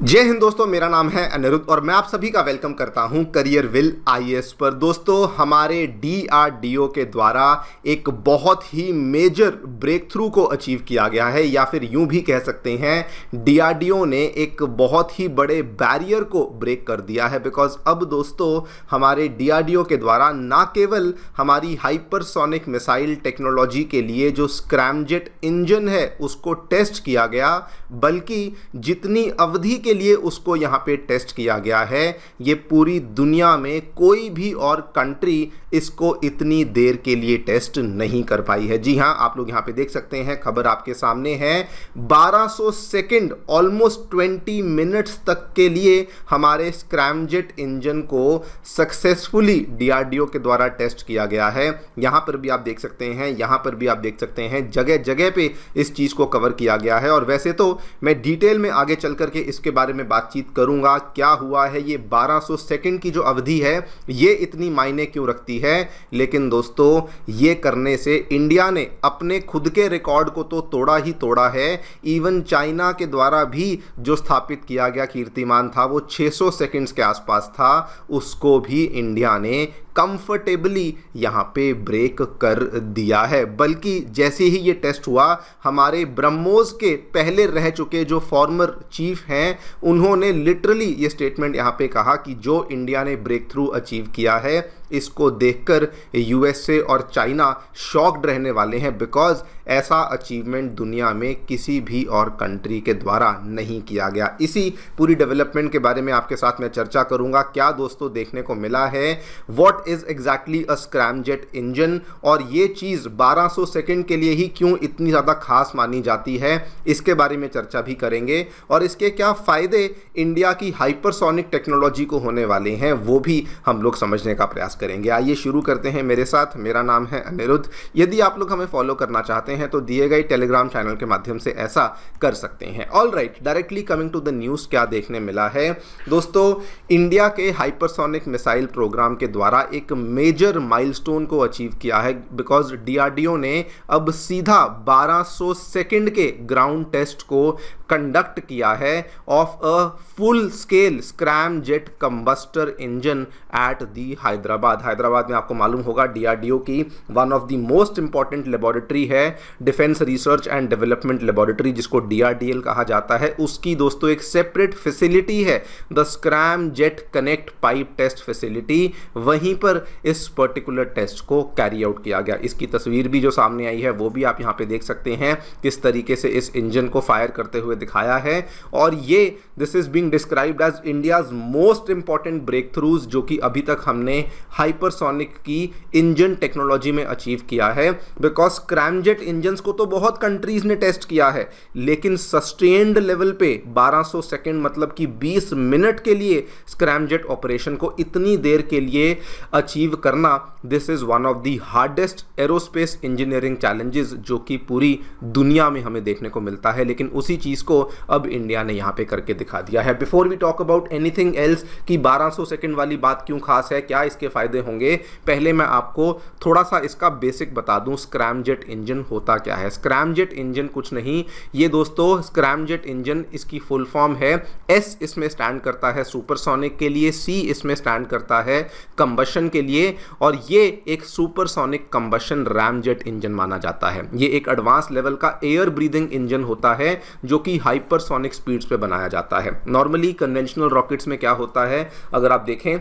जय हिंद दोस्तों, मेरा नाम है अनिरुद्ध और मैं आप सभी का वेलकम करता हूं करियर विल आईएएस पर। दोस्तों, हमारे डीआरडीओ के द्वारा एक बहुत ही मेजर ब्रेक थ्रू को अचीव किया गया है, या फिर यूं भी कह सकते हैं डीआरडीओ ने एक बहुत ही बड़े बैरियर को ब्रेक कर दिया है। बिकॉज अब दोस्तों हमारे डीआरडीओ के द्वारा ना केवल हमारी हाइपरसोनिक मिसाइल टेक्नोलॉजी के लिए जो स्क्रैमजेट इंजन है उसको टेस्ट किया गया, बल्कि जितनी अवधि के लिए उसको यहाँ पे टेस्ट किया गया है, ये पूरी दुनिया में कोई भी और कंट्री इसको इतनी देर के लिए टेस्ट नहीं कर पाई है। जी हाँ, आप लोग यहाँ पे देख सकते हैं, खबर आपके सामने है। 1200 सेकंड, ऑलमोस्ट 20 मिनट्स तक के लिए हमारे स्क्रैमजेट इंजन को सक्सेसफुली डीआरडीओ के द्वारा टेस्ट किया गया है। यहाँ पर भी आप देख सकते हैं, यहाँ पर भी आप देख सकते हैं, जगह जगह पे इस चीज़ को कवर किया गया है। और वैसे तो मैं डिटेल में आगे चल करके इसके बारे में बातचीत करूंगा, क्या हुआ है, ये 1200 सेकंड की जो अवधि है ये इतनी मायने क्यों रखती है। लेकिन दोस्तों, ये करने से इंडिया ने अपने खुद के रिकॉर्ड को तो तोड़ा ही तोड़ा है। इवन चाइना के द्वारा भी जो स्थापित किया गया कीर्तिमान था वो 600 सेकंड्स के आसपास था, उसको भी इंडिया ने कंफर्टेबली यहाँ पे ब्रेक कर दिया है। बल्कि जैसे ही ये टेस्ट हुआ, हमारे ब्रह्मोस के पहले रह चुके जो फॉर्मर चीफ हैं, उन्होंने लिटरली ये स्टेटमेंट यहाँ पे कहा कि जो इंडिया ने ब्रेक थ्रू अचीव किया है इसको देखकर यूएसए और चाइना शॉक्ड रहने वाले हैं। बिकॉज ऐसा अचीवमेंट दुनिया में किसी भी और कंट्री के द्वारा नहीं किया गया। इसी पूरी डेवलपमेंट के बारे में आपके साथ मैं चर्चा करूंगा। क्या दोस्तों देखने को मिला है, what is exactly a scramjet engine, और ये चीज़ 1200 सेकंड के लिए ही क्यों इतनी ज़्यादा खास मानी जाती है, इसके बारे में चर्चा भी करेंगे। और इसके क्या फ़ायदे इंडिया की हाइपरसोनिक टेक्नोलॉजी को होने वाले हैं वो भी हम लोग समझने का प्रयास करेंगे। आइए शुरू करते हैं मेरे साथ। मेरा नाम है अनिरुद्ध। यदि आप लोग हमें फॉलो करना चाहते हैं तो दिए गए टेलीग्राम चैनल के माध्यम से ऐसा कर सकते हैं। All right, directly coming to the news, क्या देखने मिला है दोस्तों, इंडिया के हाइपरसोनिक मिसाइल प्रोग्राम के द्वारा एक मेजर माइलस्टोन को अचीव किया है। बिकॉज डीआरडीओ ने अब सीधा 1200 सेकंड के ग्राउंड टेस्ट को कंडक्ट किया है of a full scale scramjet combustor engine at the Hyderabad में आपको मालूम होगा डीआरडीओ की one of the most important laboratory है, defence research and development laboratory, जिसको डीआरडीएल कहा जाता है। उसकी दोस्तों एक सेपरेट फैसिलिटी है, the scramjet connect pipe test facility. वहीं पर इस पर्टिकुलर टेस्ट को कैरी आउट किया गया। इसकी तस्वीर भी जो सामने आई है वो भी आप यहाँ पे देख सकते हैं, किस तरीके से इस इंजन को फायर करते हुए दिखाया है। और ये this is being described as India's most important breakthroughs, जो कि अभी तक हमने हाइपरसोनिक की इंजन टेक्नोलॉजी में अचीव किया है। बिकॉज स्क्रैमजेट इंजन्स को तो बहुत कंट्रीज ने टेस्ट किया है, लेकिन सस्टेन्ड लेवल पे 1200 सेकंड मतलब कि 20 मिनट के लिए स्क्रैमजेट ऑपरेशन को इतनी देर के लिए अचीव करना, this is one of the hardest aerospace engineering challenges जो कि पूरी दुनिया में हमें देखने को मिलता है। लेकिन उसी चीज को अब इंडिया ने यहां पे करके दिखा दिया है। Before we talk about anything else कि 1200 सेकंड वाली बात क्यों खास है, क्या इसके फायदे होंगे, पहले मैं आपको थोड़ा सा इसका बेसिक बता दूं। स्क्रैमजेट इंजन होता क्या है। स्क्रैमजेट इंजन कुछ नहीं, ये दोस्तों स्क्रैमजेट इंजन, इसकी फुल फॉर्म है, एस इसमें स्टैंड करता है सुपरसोनिक के लिए, सी इसमें स्टैंड करता है कंबशन के लिए, और ये एक सुपरसोनिक कंबशन रैमजेट इंजन माना जाता है। ये एक एडवांस लेवल का एयर ब्रीदिंग इंजन होता है जो कि हाइपरसोनिक स्पीड्स पे बनाया जाता है। नॉर्मली कन्वेंशनल रॉकेट्स में क्या होता है, अगर आप देखें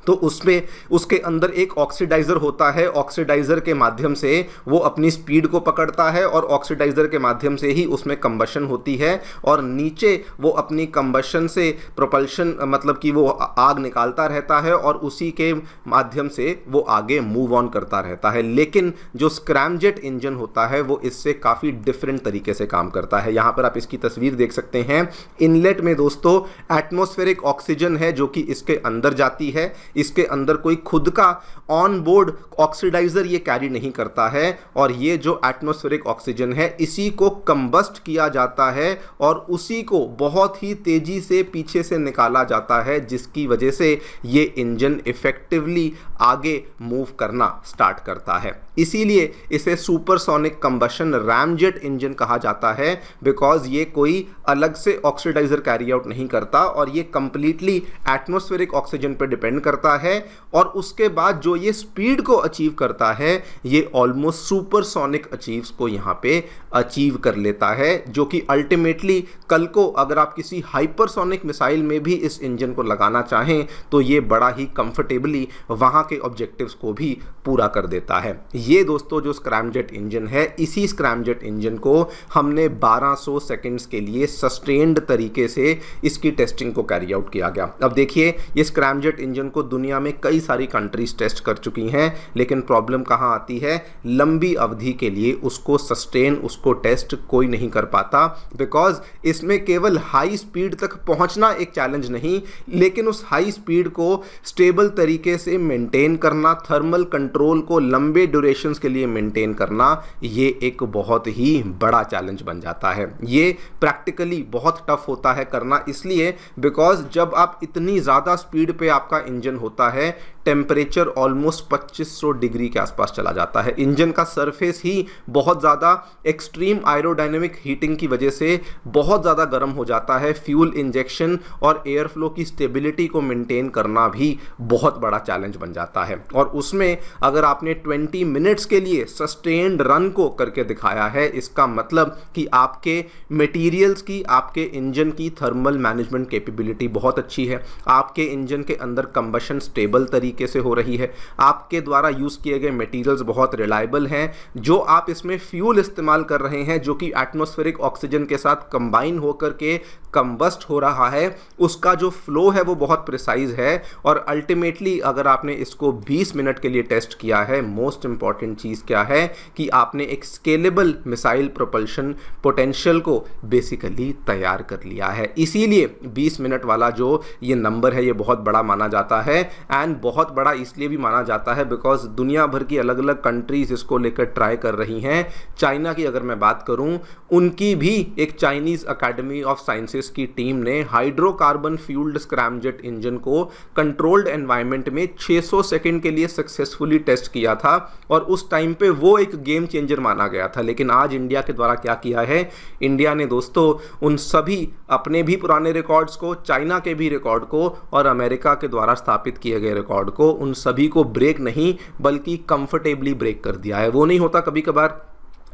तो उसमें उसके अंदर एक ऑक्सीडाइजर होता है। ऑक्सीडाइजर के माध्यम से वो अपनी स्पीड को पकड़ता है और ऑक्सीडाइजर के माध्यम से ही उसमें कंबशन होती है, और नीचे वो अपनी कंबशन से प्रोपल्शन मतलब कि वो आग निकालता रहता है और उसी के माध्यम से वो आगे मूव ऑन करता रहता है। लेकिन जो स्क्रैमजेट इंजन होता है वो इससे काफ़ी डिफरेंट तरीके से काम करता है। यहाँ पर आप इसकी तस्वीर देख सकते हैं। इनलेट में दोस्तों एटमॉस्फेरिक ऑक्सीजन है जो कि इसके अंदर जाती है। इसके अंदर कोई खुद का ऑन बोर्ड ऑक्सीडाइजर ये कैरी नहीं करता है, और ये जो एटमॉस्फेरिक ऑक्सीजन है इसी को कंबस्ट किया जाता है और उसी को बहुत ही तेजी से पीछे से निकाला जाता है, जिसकी वजह से ये इंजन इफेक्टिवली आगे मूव करना स्टार्ट करता है। इसीलिए इसे सुपरसोनिक कंबशन रैमजेट इंजन कहा जाता है, बिकॉज ये कोई अलग से ऑक्सीडाइजर कैरी आउट नहीं करता और ये कंप्लीटली एटमॉस्फेरिक ऑक्सीजन पर डिपेंड करता है, और उसके बाद जो ये स्पीड को अचीव करता है ये ऑलमोस्ट सुपरसोनिक अचीव्स को यहाँ पे अचीव कर लेता है, जो कि अल्टीमेटली कल को अगर आप किसी हाइपरसोनिक मिसाइल में भी इस इंजन को लगाना चाहें तो ये बड़ा ही कंफर्टेबली वहाँ के ऑब्जेक्टिव्स को भी पूरा कर देता है। ये दोस्तों जो स्क्रैमजेट इंजन है, इसी स्क्रैमजेट इंजन को हमने 1200 सेकंड्स के लिए सस्टेन्ड तरीके से इसकी टेस्टिंग को कैरी आउट किया गया। अब देखिए, ये स्क्रैमजेट इंजन को दुनिया में कई सारी कंट्रीज टेस्ट कर चुकी हैं, लेकिन प्रॉब्लम कहाँ आती है, लंबी अवधि के लिए उसको सस्टेन, उसको टेस्ट कोई नहीं कर पाता, बिकॉज इसमें केवल हाई स्पीड तक पहुंचना एक चैलेंज नहीं, लेकिन उस हाई स्पीड को स्टेबल तरीके से मेंटेन करना, थर्मल कंट्रोल को लंबे ड्यूरेशंस के लिए मेंटेन करना, ये एक बहुत ही बड़ा चैलेंज बन जाता है। ये प्रैक्टिकली बहुत टफ होता है करना, इसलिए बिकॉज जब आप इतनी ज़्यादा स्पीड पे आपका इंजन होता है, टेम्परेचर ऑलमोस्ट 2500 डिग्री के आसपास चला जाता है। इंजन का सरफेस ही बहुत ज़्यादा एक्सट्रीम एरोडायनेमिक हीटिंग की वजह से बहुत ज़्यादा गर्म हो जाता है। फ्यूल इंजेक्शन और एयर फ्लो की स्टेबिलिटी को मेंटेन करना भी बहुत बड़ा चैलेंज बन जाता है, और उसमें अगर आपने 20 मिनट्स के लिए सस्टेन्ड रन को करके दिखाया है, इसका मतलब कि आपके मटेरियल्स की, आपके इंजन की थर्मल मैनेजमेंट कैपेबिलिटी बहुत अच्छी है, आपके इंजन के अंदर कंबशन स्टेबल तरीके से हो रही है, आपके द्वारा यूज किए गए मटेरियल्स बहुत रिलायबल हैं, जो आप इसमें फ्यूल इस्तेमाल कर रहे हैं जो कि एटमॉस्फेरिक ऑक्सीजन के साथ कंबाइन होकर के कंबस्ट हो रहा है, उसका जो फ्लो है वो बहुत प्रिसाइज है, और अल्टीमेटली अगर आपने इसको 20 मिनट के लिए टेस्ट किया है, मोस्ट इंपॉर्टेंट चीज़ क्या है कि आपने एक स्केलेबल मिसाइल प्रोपल्शन पोटेंशियल को बेसिकली तैयार कर लिया है। इसीलिए 20 मिनट वाला जो ये नंबर है ये बहुत बड़ा माना जाता है, एंड बहुत बड़ा इसलिए भी माना जाता है बिकॉज दुनिया भर की अलग अलग कंट्रीज इसको लेकर ट्राई कर रही हैं। चाइना की अगर मैं बात करूं, उनकी भी एक चाइनीज अकेडमी ऑफ साइंसेस की टीम ने हाइड्रोकार्बन फ्यूल्ड स्क्रैमजेट इंजन को कंट्रोल्ड एनवायरनमेंट में 600 सेकंड के लिए सक्सेसफुली टेस्ट किया था, और उस टाइम पे वो एक गेम चेंजर माना गया था। लेकिन आज इंडिया के द्वारा क्या किया है, इंडिया ने दोस्तों उन सभी अपने भी पुराने रिकॉर्ड्स को, चाइना के भी रिकॉर्ड को और अमेरिका के द्वारा स्थापित किए गए रिकॉर्ड को, उन सभी को ब्रेक नहीं बल्कि कंफर्टेबली ब्रेक कर दिया है। वो नहीं होता कभी कभार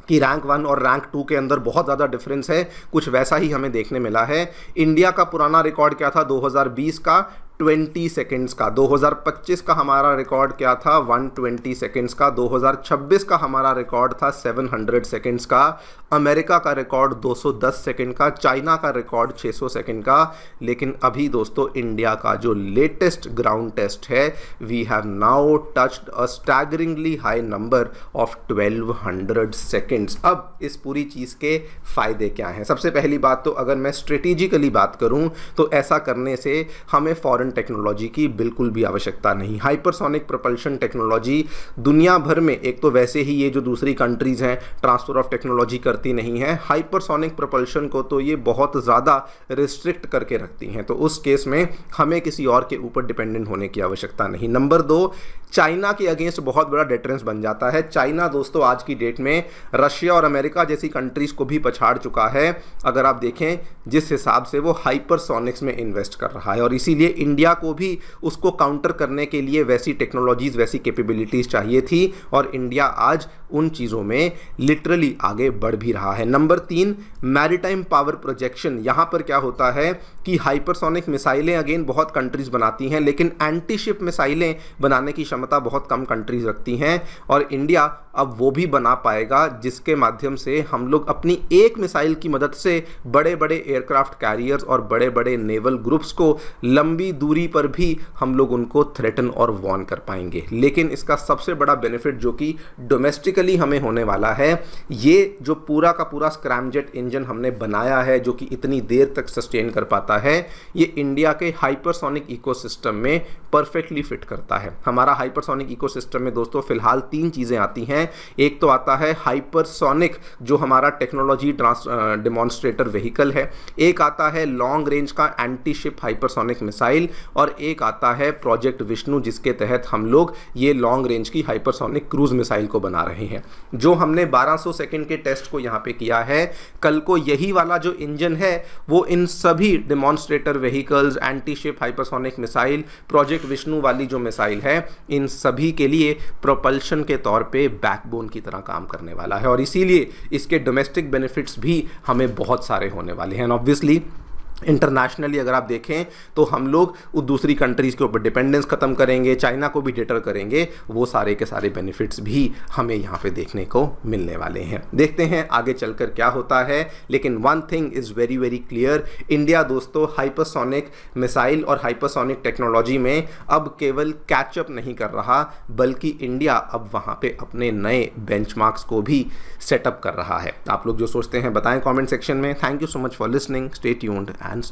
कि रैंक 1 और रैंक 2 के अंदर बहुत ज़्यादा डिफरेंस है, कुछ वैसा ही हमें देखने मिला है। इंडिया का पुराना रिकॉर्ड क्या था 2020 का, 20 सेकेंड्स का। 2025 का हमारा रिकॉर्ड क्या था, 120 सेकेंड्स का। 2026 का हमारा रिकॉर्ड था 700 सेकेंड्स का। अमेरिका का रिकॉर्ड 210 सेकेंड का, चाइना का रिकॉर्ड 600 सेकेंड का। लेकिन अभी दोस्तों इंडिया का जो लेटेस्ट ग्राउंड टेस्ट है, we have now touched a staggeringly high number of 1200 seconds. अब इस पूरी चीज़ के फ़ायदे क्या हैं? सबसे पहली बात तो अगर मैं स्ट्रेटेजिकली बात करूं तो ऐसा करने से हमें फॉरेन टेक्नोलॉजी की बिल्कुल भी आवश्यकता नहीं। हाइपरसोनिक प्रोपल्शन टेक्नोलॉजी दुनिया भर में, एक तो वैसे ही ये जो दूसरी कंट्रीज़ हैं ट्रांसफ़र ऑफ टेक्नोलॉजी करती नहीं है, हाइपरसोनिक प्रोपल्शन को तो ये बहुत ज़्यादा रिस्ट्रिक्ट करके रखती हैं। तो उस केस में हमें किसी और के ऊपर डिपेंडेंट होने की आवश्यकता नहीं। नंबर 2, चाइना के अगेंस्ट बहुत बड़ा डिटरेंस बन जाता है। चाइना दोस्तों आज की डेट में रशिया और अमेरिका जैसी कंट्रीज़ को भी पछाड़ चुका है, अगर आप देखें जिस हिसाब से वो हाइपरसोनिक्स में इन्वेस्ट कर रहा है, और इसीलिए इंडिया को भी उसको काउंटर करने के लिए वैसी टेक्नोलॉजीज़, वैसी कैपेबिलिटीज़ चाहिए थी, और इंडिया आज उन चीज़ों में लिटरली आगे बढ़ भी रहा है। Number 3, maritime power projection. यहाँ पर क्या होता है कि हाइपरसोनिक मिसाइलें अगेन बहुत कंट्रीज़ बनाती हैं, लेकिन एंटी शिप मिसाइलें बनाने की क्षमता बहुत कम कंट्रीज़ रखती हैं, और इंडिया अब वो भी बना पाएगा, जिसके माध्यम से हम लोग अपनी एक मिसाइल की मदद से बड़े बड़े एयरक्राफ्ट कैरियर्स और बड़े बड़े नेवल ग्रुप्स को लंबी दूरी पर भी हम लोग उनको थ्रेटन और वॉर्न कर पाएंगे। लेकिन इसका सबसे बड़ा बेनिफिट जो कि डोमेस्टिकली हमें होने वाला है, ये जो पूरा का पूरा स्क्रैमजेट इंजन हमने बनाया है जो कि इतनी देर तक सस्टेन कर पाता है, ये इंडिया के हाइपरसोनिक इकोसिस्टम में परफेक्टली फिट करता है। हमारा हाइपरसोनिक इकोसिस्टम में दोस्तों फिलहाल 3 चीज़ें आती हैं। एक तो आता है हाइपरसोनिक, जो हमारा टेक्नोलॉजी डेमोन्स्ट्रेटर व्हीकल है, एक आता है लॉन्ग रेंज का एंटी शिप हाइपरसोनिक मिसाइल, और एक आता है प्रोजेक्ट विष्णु, जिसके तहत हम लोग ये लॉन्ग रेंज की हाइपरसोनिक क्रूज मिसाइल को बना रहे हैं। जो हमने 1200 सेकंड के टेस्ट को यहाँ पे किया है, कल को यही वाला जो इंजन है वो इन सभी demonstrator vehicles, anti ship hypersonic missile, project Vishnu वाली जो मिसाइल है, इन सभी के लिए प्रोपल्शन के तौर पे बैकबोन की तरह काम करने वाला है। और इसीलिए इसके डोमेस्टिक बेनिफिट्स भी हमें बहुत सारे होने वाले हैं। ऑब्वियसली इंटरनेशनली अगर आप देखें तो हम लोग दूसरी कंट्रीज़ के ऊपर डिपेंडेंस ख़त्म करेंगे, चाइना को भी डिटर करेंगे, वो सारे के सारे बेनिफिट्स भी हमें यहाँ पे देखने को मिलने वाले हैं। देखते हैं आगे चलकर क्या होता है। लेकिन one thing is very very clear, India दोस्तों हाइपरसोनिक मिसाइल और हाइपरसोनिक टेक्नोलॉजी में अब केवल कैचअप नहीं कर रहा, बल्कि इंडिया अब वहाँ पे अपने नए बेंचमार्क्स को भी सेटअप कर रहा है। आप लोग जो सोचते हैं बताएं कमेंट सेक्शन में। Thank you so much for listening, stay tuned and